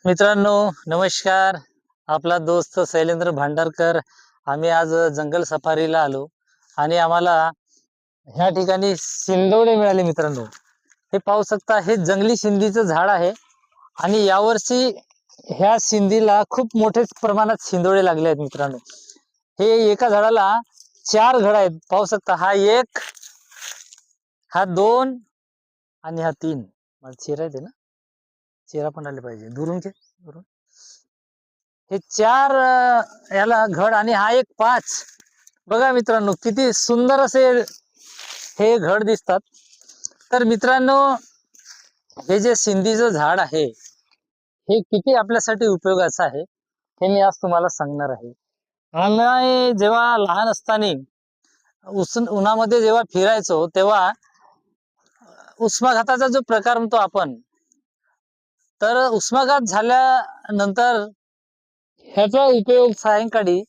मित्रांनो, नमस्कार. आपला दोस्त शैलेंद्र भांडारकर. आम्ही आज जंगल सफारीला आलो आणि आम्हाला ह्या ठिकाणी शिंदोडे मिळाले. मित्रांनो, हे पाहू शकता, हे जंगली शिंदीचं झाड आहे आणि यावर्षी ह्या शिंदीला खूप मोठ्या प्रमाणात शिंदोडे लागले आहेत. मित्रांनो, हे एका झाडाला 4 घड आहेत. पाहू शकता, हा 1, हा 2 आणि हा 3. माझा चेहरा आहे ना, चेहरा पण आले पाहिजे. दुरून घे, दुरून. हे 4 याला घड आणि हा एक 5. बघा मित्रांनो, किती सुंदर असे हे घड दिसतात. तर मित्रांनो, हे जे शिंदीचं झाड आहे, हे किती आपल्यासाठी उपयोगाचं आहे हे मी आज तुम्हाला सांगणार आहे. आम्ही जेव्हा लहान असताना उन्हामध्ये जेव्हा फिरायचो, तेव्हा उष्माघाताचा जो प्रकार म्हणतो आपण, तर उष्माघात झाल्यानंतर ह्याचा उपयोग सायंकाळी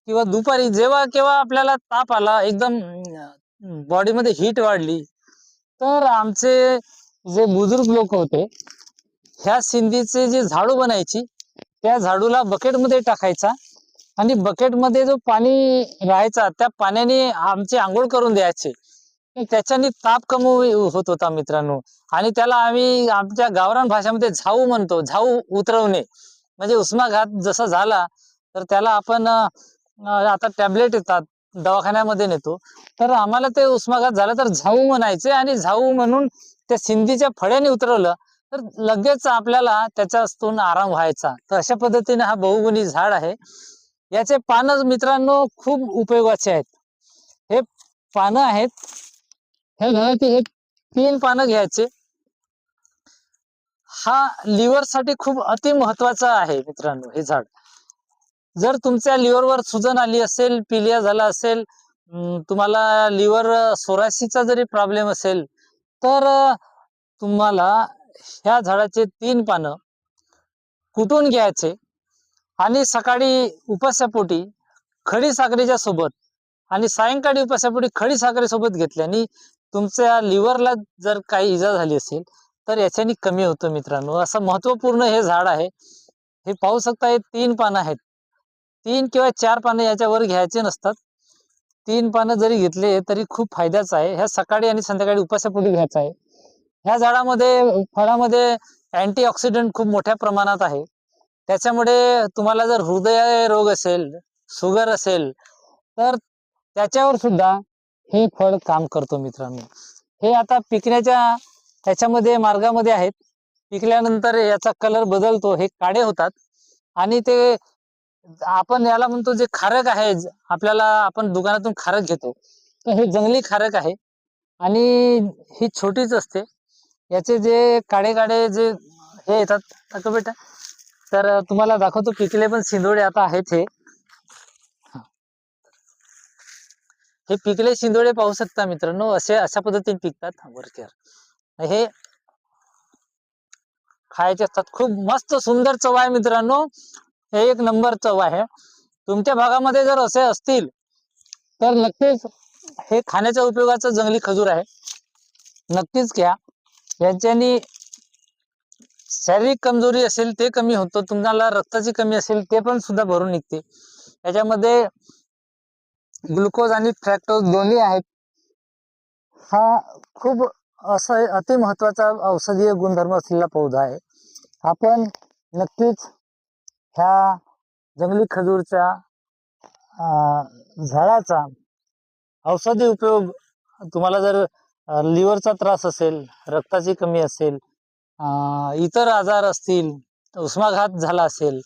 किंवा दुपारी जेव्हा केव्हा आपल्याला ताप आला, एकदम बॉडीमध्ये हीट वाढली, तर आमचे जे बुजुर्ग लोक होते, ह्या शिंदीचे जे झाडू बनायची, त्या झाडूला बकेटमध्ये टाकायचा आणि बकेटमध्ये जो पाणी राहायचा, त्या पाण्याने आमची आंघोळ करून द्यायचे. त्याच्याने ताप कमी होत होता मित्रांनो. आणि त्याला आम्ही आमच्या गावरान भाषेमध्ये झाऊ म्हणतो. झाऊ उतरवणे म्हणजे उष्माघात जसा झाला तर त्याला आपण आता टॅबलेट येतात, दवाखान्यामध्ये नेतो. तर आम्हाला ते उष्माघात झाला तर झाऊ म्हणायचे आणि झाऊ म्हणून त्या शिंदीच्या फळ्याने उतरवलं तर लगेच आपल्याला त्याच्यातून आराम व्हायचा. तर अशा पद्धतीने हा बहुगुणी झाड आहे. याचे पानं मित्रांनो खूप उपयोगाचे आहेत. हे पानं आहेत, ह्या झाडाचे हे 3 पानं घ्यायचे. हा लिव्हर साठी खूप अति महत्वाचा आहे मित्रांनो. हे झाड जर तुमच्या लिव्हरवर सुजन आली असेल, पिलिया झाला असेल, तुम्हाला लिव्हर सोरायसिसचा जरी प्रॉब्लेम असेल, तर तुम्हाला ह्या झाडाचे 3 पानं कुटून घ्यायचे आणि सकाळी उपासापोटी खडी साखरेच्या सोबत आणि सायंकाळी उपासापोटी खडी साखरेसोबत घेतल्याने तुमच्या लिव्हरला जर काही इजा झाली असेल तर याच्याने कमी होतं मित्रांनो. असं महत्वपूर्ण हे झाड आहे. हे पाहू शकता, हे 3 पानं आहेत. 3 किंवा 4 पानं याच्यावर घ्यायचे नसतात. 3 पानं जरी घेतले तरी खूप फायद्याचं आहे. ह्या सकाळी आणि संध्याकाळी उपासापोटी घ्यायचं आहे. ह्या झाडामध्ये, फळामध्ये अँटीऑक्सिडंट खूप मोठ्या प्रमाणात आहे. त्याच्यामुळे तुम्हाला जर हृदय रोग असेल, शुगर असेल, तर त्याच्यावर सुद्धा हे फळ काम करतो मित्रांनो. हे आता पिकण्याच्या त्याच्यामध्ये मार्गामध्ये आहेत. पिकल्यानंतर याचा कलर बदलतो, हे काळे होतात आणि ते आपण याला म्हणतो जे खारक आहे, आपल्याला आपण दुकानातून खारक घेतो, तर हे जंगली खारक आहे आणि ही छोटीच असते. याचे जे काळे काळे जे हे येतात, आता बेटा, तर तुम्हाला दाखवतो. पिकले पण शिंदोडे आता आहेत. हे पिकले शिंदोडे पाहू शकता मित्रांनो, अशा पद्धतीने पिकतात. हे खायचे असतात. खूप मस्त सुंदर चव आहे मित्रांनो. हे 1 नंबर चव आहे. तुमच्या भागामध्ये जर असे असतील तर नक्कीच हे खाण्याच्या उपयोगाचं जंगली खजूर आहे. नक्कीच घ्या. याच्याने शारीरिक कमजोरी असेल ते कमी होतं. तुम्हाला रक्ताची कमी असेल ते पण सुद्धा भरून निघते. याच्यामध्ये ग्लुकोज आणि फ्रॅक्टोज दोन्ही आहेत. हा खूप असं अति महत्वाचा औषधीय गुणधर्म असलेला पौधा आहे. आपण नक्कीच ह्या जंगली खजूरच्या झाडाचा औषधी उपयोग, तुम्हाला जर लिव्हरचा त्रास असेल, रक्ताची कमी असेल, इतर आजार असतील, उष्माघात झाला असेल,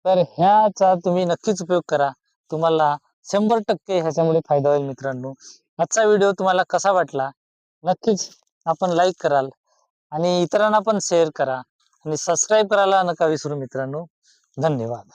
तर ह्याचा तुम्ही नक्कीच उपयोग करा. तुम्हाला 100% ह्याच्यामुळे फायदा होईल मित्रांनो. आजचा व्हिडिओ तुम्हाला कसा वाटला नक्कीच आपण लाईक कराल आणि इतरांना पण शेअर करा आणि सबस्क्राईब करायला नका विसरू मित्रांनो. धन्यवाद.